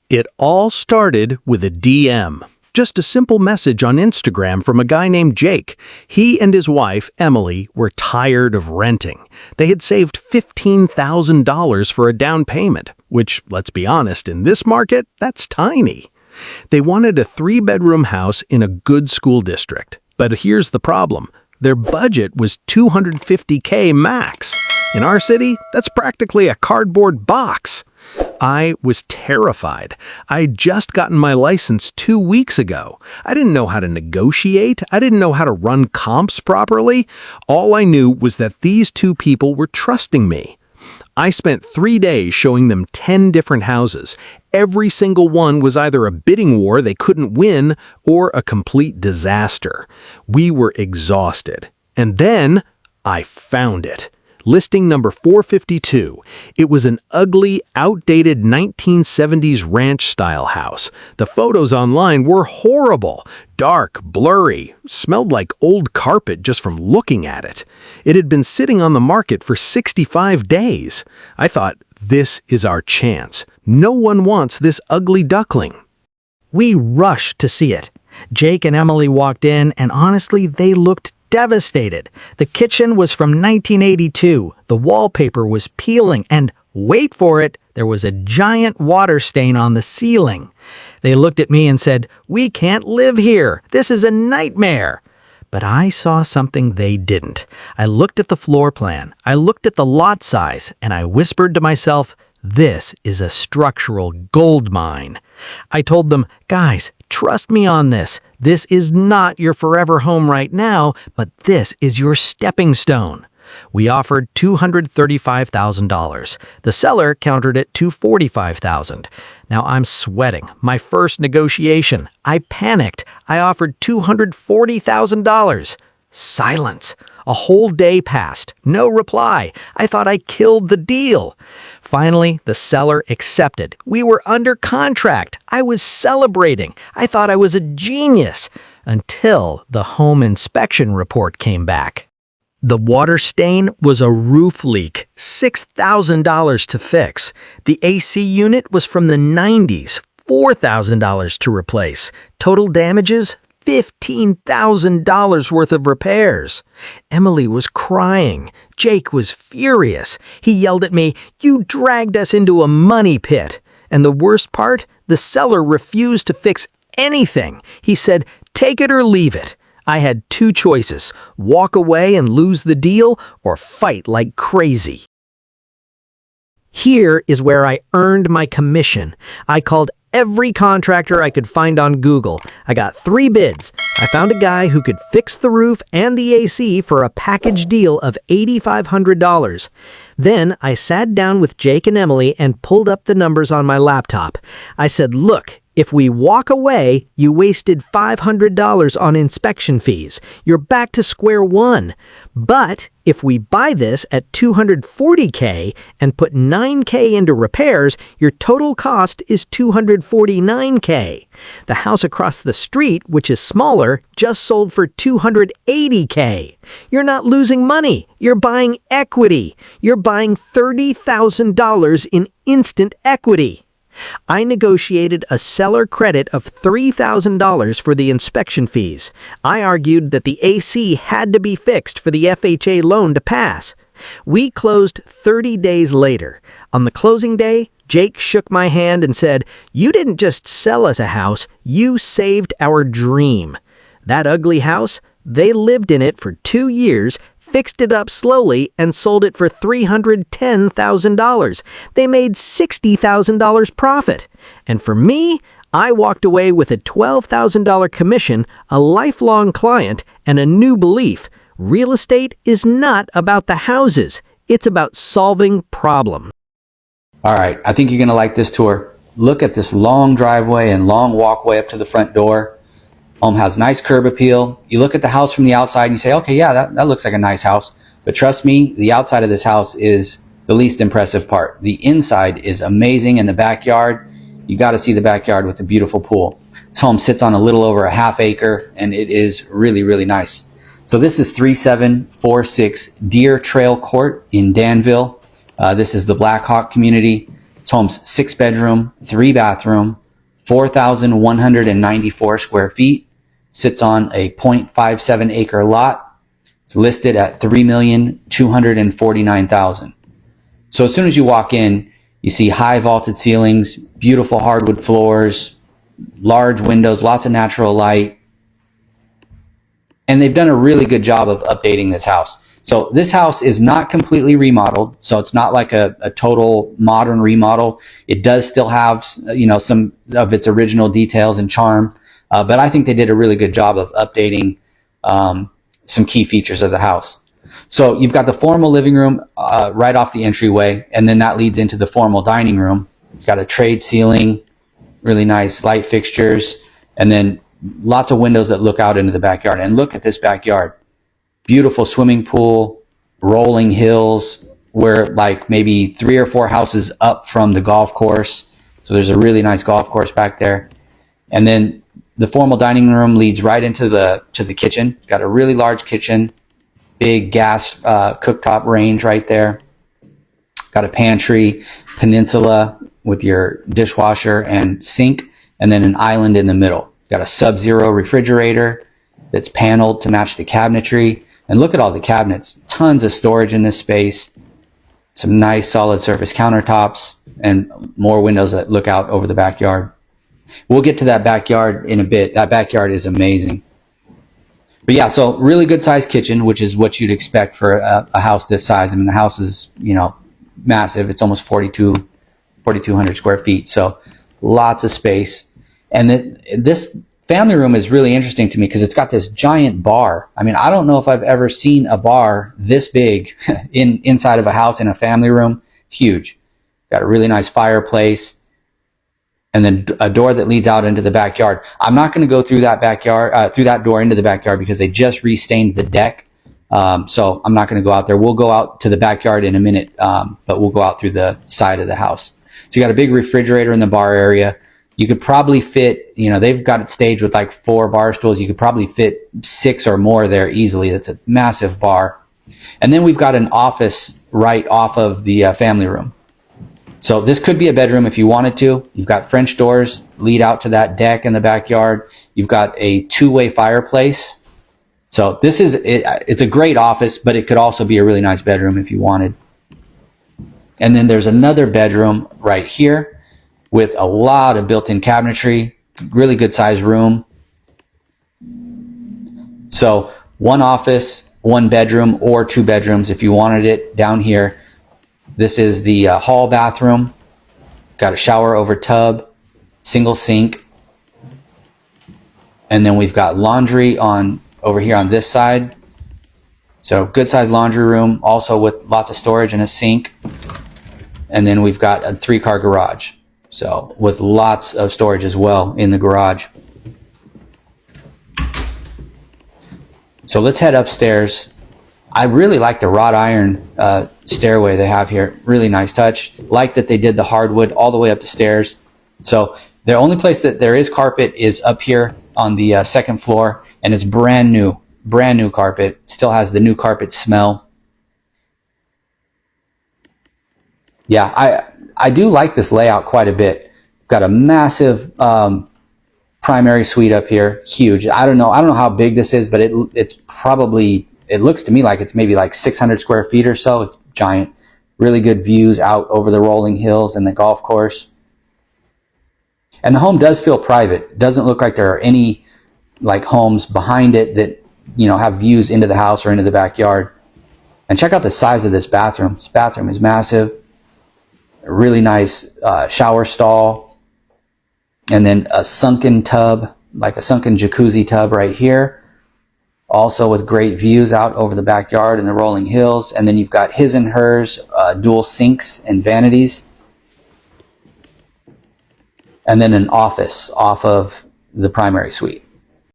It all started with a DM. Just a simple message on Instagram from a guy named Jake. He and his wife, Emily, were tired of renting. They had saved $15,000 for a down payment, which, let's be honest, in this market, that's tiny. They wanted a 3-bedroom house in a good school district. But here's the problem. Their budget was $250K max. In our city, that's practically a cardboard box. I was terrified. I'd just gotten my license 2 weeks ago. I didn't know how to negotiate. I didn't know how to run comps properly. All I knew was that these two people were trusting me. I spent 3 days showing them 10 different houses. Every single one was either a bidding war they couldn't win or a complete disaster. We were exhausted. And then I found it. Listing number 452. It was an ugly, outdated 1970s ranch-style house. The photos online were horrible. Dark, blurry, smelled like old carpet just from looking at it. It had been sitting on the market for 65 days. I thought, this is our chance. No one wants this ugly duckling. We rushed to see it. Jake and Emily walked in, and honestly, they looked devastated. The kitchen was from 1982. The wallpaper was peeling, and wait for it, there was a giant water stain on the ceiling. They looked at me and said, "We can't live here. This is a nightmare." But I saw something they didn't. I looked at the floor plan, I looked at the lot size, and I whispered to myself, this is a structural gold mine. I told them, guys, trust me on this. This is not your forever home right now, but this is your stepping stone. We offered $235,000. The seller countered at $245,000. Now I'm sweating. My first negotiation. I panicked. I offered $240,000. Silence. A whole day passed. No reply. I thought I killed the deal. Finally, the seller accepted. We were under contract. I was celebrating. I thought I was a genius. Until the home inspection report came back. The water stain was a roof leak, $6,000 to fix. The AC unit was from the 90s, $4,000 to replace. Total damages, $15,000 worth of repairs. Emily was crying. Jake was furious. He yelled at me, "You dragged us into a money pit." And the worst part, the seller refused to fix anything. He said, "Take it or leave it." I had two choices, walk away and lose the deal or fight like crazy. Here is where I earned my commission. I called every contractor I could find on Google. I got 3 bids. I found a guy who could fix the roof and the AC for a package deal of $8,500. Then I sat down with Jake and Emily and pulled up the numbers on my laptop. I said, look, if we walk away, you wasted $500 on inspection fees. You're back to square one. But if we buy this at $240K and put $9K into repairs, your total cost is $249K. The house across the street, which is smaller, just sold for $280K. You're not losing money. You're buying equity. You're buying $30,000 in instant equity. I negotiated a seller credit of $3,000 for the inspection fees. I argued that the AC had to be fixed for the FHA loan to pass. We closed 30 days later. On the closing day, Jake shook my hand and said, "You didn't just sell us a house, you saved our dream." That ugly house, they lived in it for 2 years, fixed it up slowly, and sold it for $310,000. They made $60,000 profit. And for me, I walked away with a $12,000 commission, a lifelong client, and a new belief. Real estate is not about the houses. It's about solving problems. All right, I think you're going to like this tour. Look at this long driveway and long walkway up to the front door. Home has nice curb appeal. You look at the house from the outside and you say, okay, yeah, that looks like a nice house. But trust me, the outside of this house is the least impressive part. The inside is amazing in the backyard. You got to see the backyard with the beautiful pool. This home sits on a little over a half acre and it is really, really nice. So this is 3746 Deer Trail Court in Danville. This is the Black Hawk community. This home's 6-bedroom, 3-bathroom, 4,194 square feet. Sits on a 0.57 acre lot. It's listed at $3,249,000. So as soon as you walk in, you see high vaulted ceilings, beautiful hardwood floors, large windows, lots of natural light. And they've done a really good job of updating this house. So this house is not completely remodeled. So it's not like a total modern remodel. It does still have, some of its original details and charm. But I think they did a really good job of updating some key features of the house. So you've got the formal living room right off the entryway, and then that leads into the formal dining room. It's got a trade ceiling, really nice light fixtures, and then lots of windows that look out into the backyard. And look at this backyard. Beautiful swimming pool, rolling hills. We're like maybe 3 or 4 houses up from the golf course. So there's a really nice golf course back there. And then the formal dining room leads right into the kitchen. It's got a really large kitchen, big gas cooktop range right there. Got a pantry, peninsula with your dishwasher and sink, and then an island in the middle. Got a Sub-Zero refrigerator that's paneled to match the cabinetry. And look at all the cabinets. Tons of storage in this space. Some nice solid surface countertops and more windows that look out over the backyard. We'll get to that backyard in a bit. That backyard is amazing. But yeah, so really good sized kitchen, which is what you'd expect for a house this size. I mean, the house is, massive. It's almost 4,200 square feet. So lots of space. And this family room is really interesting to me because it's got this giant bar. I mean, I don't know if I've ever seen a bar this big inside of a house in a family room. It's huge. Got a really nice fireplace. And then a door that leads out into the backyard. I'm not going to go through that through that door into the backyard because they just restained the deck. So I'm not going to go out there. We'll go out to the backyard in a minute, but we'll go out through the side of the house. So you got a big refrigerator in the bar area. You could probably fit, they've got it staged with like 4 bar stools. You could probably fit 6 or more there easily. That's a massive bar. And then we've got an office right off of the family room. So this could be a bedroom if you wanted to. You've got French doors lead out to that deck in the backyard. You've got a 2-way fireplace. So this is, it's a great office, but it could also be a really nice bedroom if you wanted. And then there's another bedroom right here with a lot of built-in cabinetry, really good sized room. So 1 office, 1 bedroom, or 2 bedrooms if you wanted it down here. This is the hall bathroom. Got a shower over tub, single sink. And then we've got laundry over here on this side. So good sized laundry room, also with lots of storage and a sink. And then we've got a 3-car garage. So with lots of storage as well in the garage. So let's head upstairs. I really like the wrought iron stairway they have here. Really nice touch. Like that they did the hardwood all the way up the stairs. So the only place that there is carpet is up here on the 2nd floor, and it's brand new carpet. Still has the new carpet smell. Yeah, I do like this layout quite a bit. Got a massive primary suite up here, huge. I don't know how big this is, but it's probably, it looks to me like it's maybe like 600 square feet or so. It's giant. Really good views out over the rolling hills and the golf course. And the home does feel private. Doesn't look like there are any like homes behind it that, have views into the house or into the backyard. And check out the size of this bathroom. This bathroom is massive. A really nice shower stall. And then a sunken tub, like a sunken jacuzzi tub right here. Also with great views out over the backyard and the rolling hills. And then you've got his and hers dual sinks and vanities. And then an office off of the primary suite.